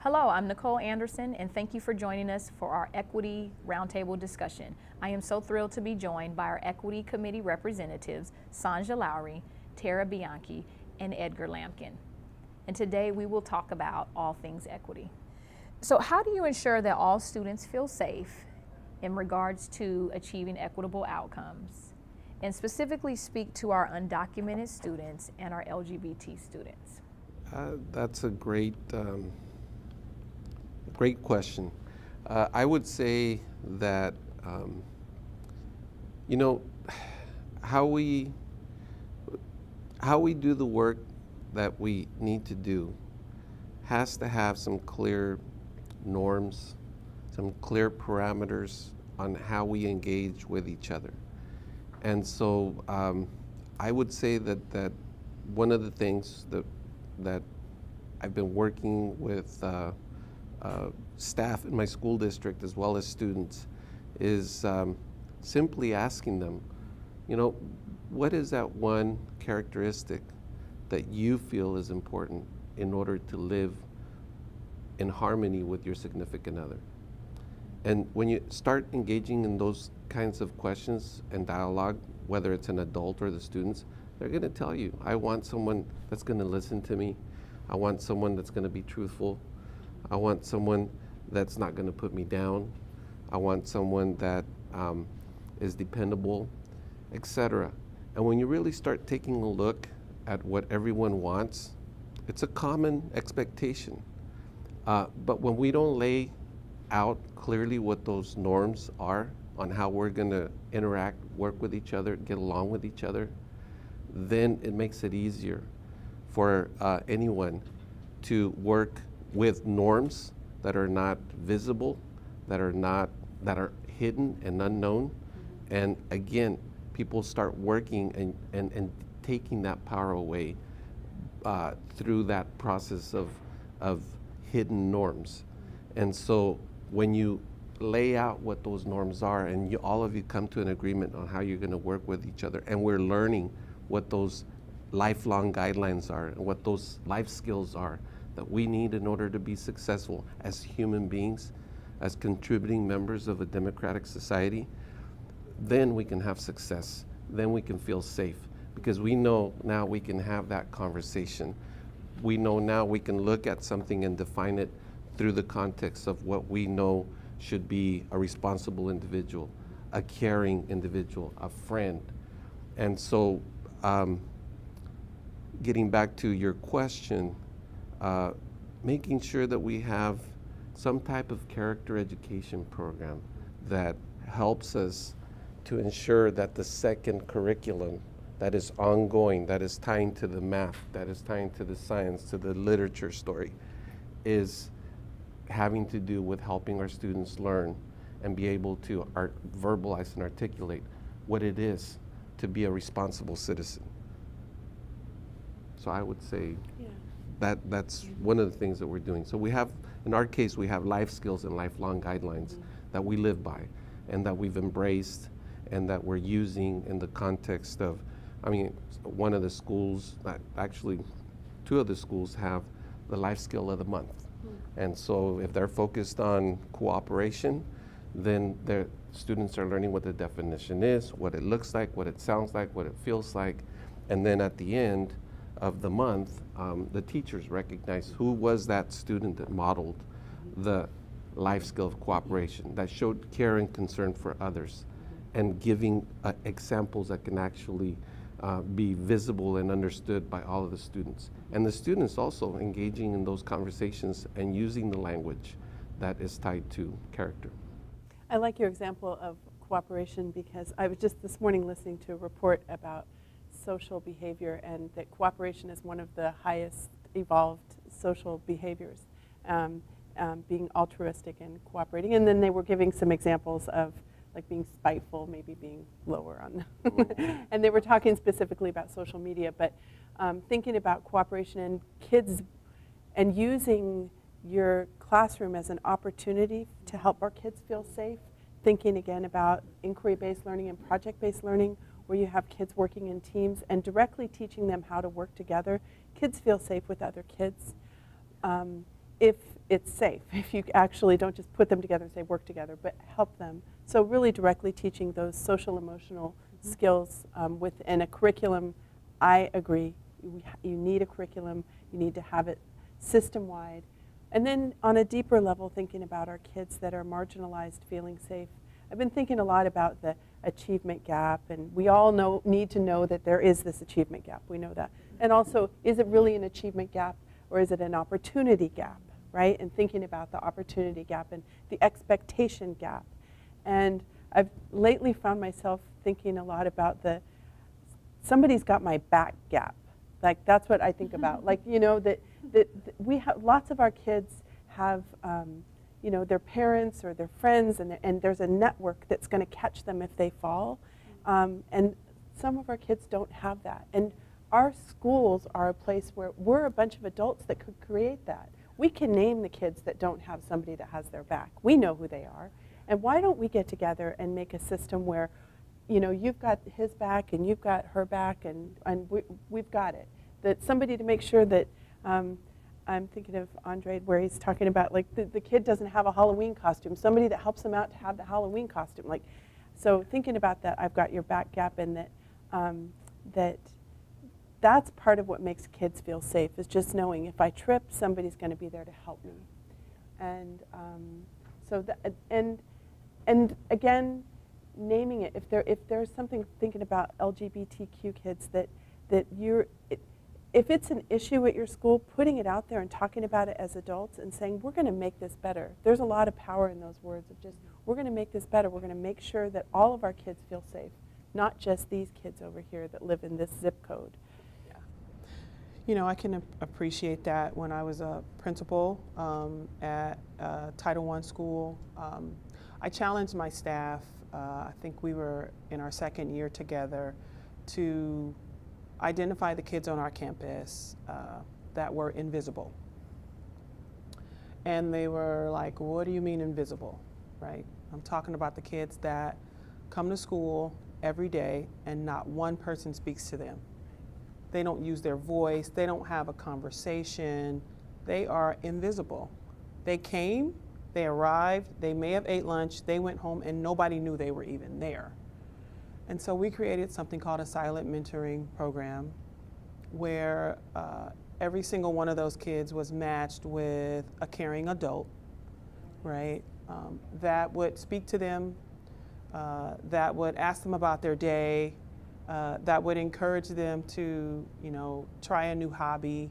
Hello, I'm Nicole Anderson, and thank you for joining us for our Equity Roundtable discussion. I am so thrilled to be joined by our Equity Committee representatives, Sonja Lowery, Bianchi, and Edgar Lampkin. And today we will talk about all things equity. So how do you ensure that all students feel safe in regards to achieving equitable outcomes, and specifically speak to our undocumented students and our LGBT students? That's a great question. I would say that, how we do the work that we need to do has to have some clear norms, some clear parameters on how we engage with each other. And so I would say that one of the things that I've been working with staff in my school district as well as students is simply asking them, what is that one characteristic that you feel is important in order to live in harmony with your significant other? And when you start engaging in those kinds of questions and dialogue, whether it's an adult or the students, they're going to tell you, I want someone that's going to listen to me. I want someone that's going to be truthful. I want someone that's not going to put me down. I want someone that is dependable, etc. And when you really start taking a look at what everyone wants, it's a common expectation. But when we don't lay out clearly what those norms are on how we're going to interact, work with each other, get along with each other, then it makes it easier for anyone to work with norms that are not visible, that are hidden and unknown. And again, people start working and taking that power away through that process of hidden norms. And so when you lay out what those norms are and all of you come to an agreement on how you're going to work with each other, and we're learning what those lifelong guidelines are and what those life skills are that we need in order to be successful as human beings, as contributing members of a democratic society, then we can have success. Then we can feel safe, because we know now we can have that conversation. We know now we can look at something and define it through the context of what we know should be a responsible individual, a caring individual, a friend. And so getting back to your question, making sure that we have some type of character education program that helps us to ensure that the second curriculum that is ongoing, that is tying to the math, that is tying to the science, to the literature story, is having to do with helping our students learn and be able to verbalize and articulate what it is to be a responsible citizen. So I would say that's one of the things that we're doing. So we have, in our case, we have life skills and lifelong guidelines that we live by and that we've embraced and that we're using in the context of, one of the schools, actually two of the schools have the life skill of the month. And so if they're focused on cooperation, then their students are learning what the definition is, what it looks like, what it sounds like, what it feels like. And then at the end of the month, the teachers recognize who was that student that modeled the life skill of cooperation, that showed care and concern for others, and giving examples that can actually be visible and understood by all of the students. And the students also engaging in those conversations and using the language that is tied to character. I like your example of cooperation because I was just this morning listening to a report about social behavior, and that cooperation is one of the highest evolved social behaviors, being altruistic and cooperating. And then they were giving some examples of like being spiteful, maybe being lower on and they were talking specifically about social media, but thinking about cooperation and kids and using your classroom as an opportunity to help our kids feel safe, thinking again about inquiry-based learning and project-based learning, where you have kids working in teams and directly teaching them how to work together. Kids feel safe with other kids. if it's safe, if you actually don't just put them together and say work together, but help them. So really directly teaching those social emotional skills within a curriculum. I agree, you need a curriculum, you need to have it system-wide. And then on a deeper level, thinking about our kids that are marginalized, feeling safe. I've been thinking a lot about the achievement gap, and we all need to know that there is this achievement gap, we know that. And also, is it really an achievement gap, or is it an opportunity gap, right? And thinking about the opportunity gap and the expectation gap. And I've lately found myself thinking a lot about somebody's got my back gap. Like, that's what I think about. Like, you know, that we have, lots of our kids have, you know, their parents or their friends, and there's a network that's going to catch them if they fall. And some of our kids don't have that. And our schools are a place where we're a bunch of adults that could create that. We can name the kids that don't have somebody that has their back. We know who they are. And why don't we get together and make a system where, you know, you've got his back and you've got her back, and we've got it. That somebody to make sure that, I'm thinking of Andre where he's talking about, like, the kid doesn't have a Halloween costume. Somebody that helps him out to have the Halloween costume. Like, so thinking about that, I've got your back gap, and that's part of what makes kids feel safe, is just knowing if I trip, somebody's going to be there to help me. And and again, naming it. If there's something, thinking about LGBTQ kids, if it's an issue at your school, putting it out there and talking about it as adults and saying, we're going to make this better. There's a lot of power in those words of just, we're going to make this better. We're going to make sure that all of our kids feel safe, not just these kids over here that live in this zip code. Yeah. You know, I can appreciate that. When I was a principal at Title I school, I challenged my staff, I think we were in our second year together, to identify the kids on our campus that were invisible. And they were like, what do you mean invisible, right? I'm talking about the kids that come to school every day and not one person speaks to them. They don't use their voice, they don't have a conversation, they are invisible. They came, they arrived, they may have ate lunch, they went home, and nobody knew they were even there. And so we created something called a silent mentoring program, where every single one of those kids was matched with a caring adult, right? That would speak to them, that would ask them about their day, that would encourage them to, you know, try a new hobby,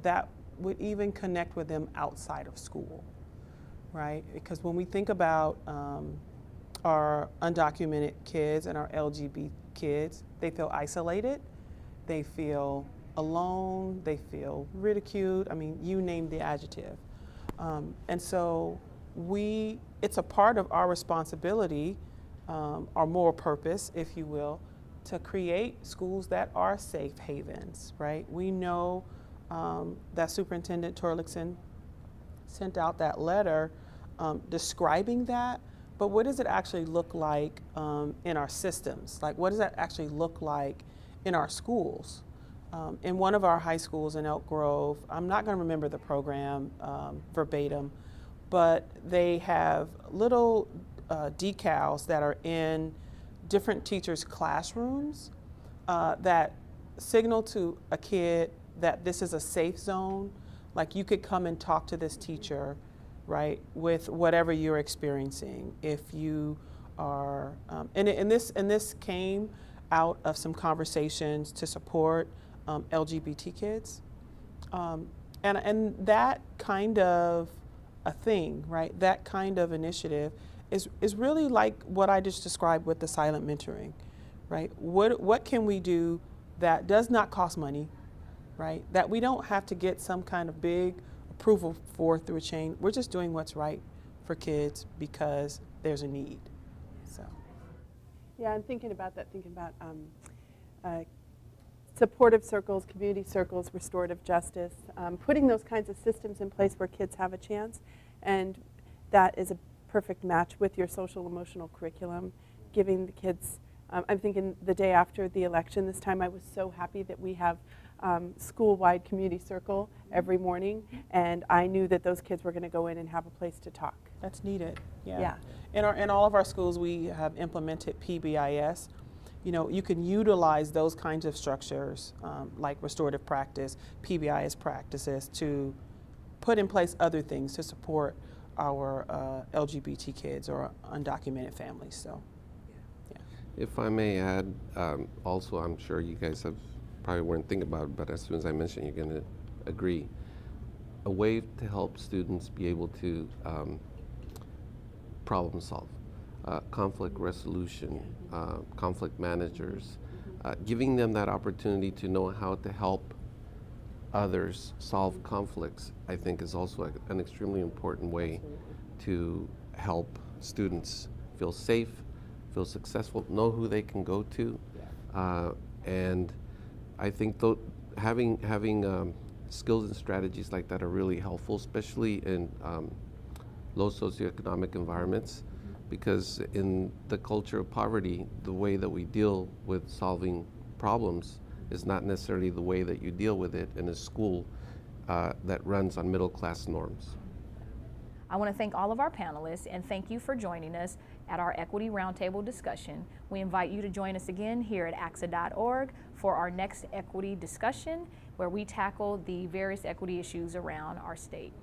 that would even connect with them outside of school, right? Because when we think about our undocumented kids and our LGBT kids, they feel isolated, they feel alone, they feel ridiculed. I mean, you name the adjective. And so it's a part of our responsibility, our moral purpose, if you will, to create schools that are safe havens, right? We know that Superintendent Torlakson sent out that letter describing that, but what does it actually look like in our systems? Like, what does that actually look like in our schools? In one of our high schools in Elk Grove, I'm not going to remember the program verbatim, but they have little decals that are in different teachers' classrooms that signal to a kid that this is a safe zone. Like, you could come and talk to this teacher, right, with whatever you're experiencing. If you are, and this came out of some conversations to support LGBT kids, and that kind of a thing, right? That kind of initiative is really like what I just described with the silent mentoring, right? What can we do that does not cost money, right? That we don't have to get some kind of big approval for through a chain. We're just doing what's right for kids because there's a need. So. Yeah, and thinking about supportive circles, community circles, restorative justice, putting those kinds of systems in place where kids have a chance, and that is a perfect match with your social emotional curriculum, giving the kids, I'm thinking the day after the election this time, I was so happy that we have school-wide community circle every morning, and I knew that those kids were going to go in and have a place to talk. That's needed. Yeah. Yeah. In all of our schools, we have implemented PBIS. You know, you can utilize those kinds of structures, like restorative practice, PBIS practices, to put in place other things to support our LGBT kids or undocumented families. So, yeah. If I may add, also, I'm sure you guys have probably weren't thinking about it, but as soon as I mention, you're going to agree. A way to help students be able to problem solve, conflict resolution, conflict managers, giving them that opportunity to know how to help others solve conflicts, I think is also an extremely important way to help students feel safe, feel successful, know who they can go to, and I think having skills and strategies like that are really helpful, especially in low socioeconomic environments, because in the culture of poverty, the way that we deal with solving problems is not necessarily the way that you deal with it in a school that runs on middle-class norms. I want to thank all of our panelists and thank you for joining us at our Equity Roundtable discussion. We invite you to join us again here at ACSA.org for our next equity discussion, where we tackle the various equity issues around our state.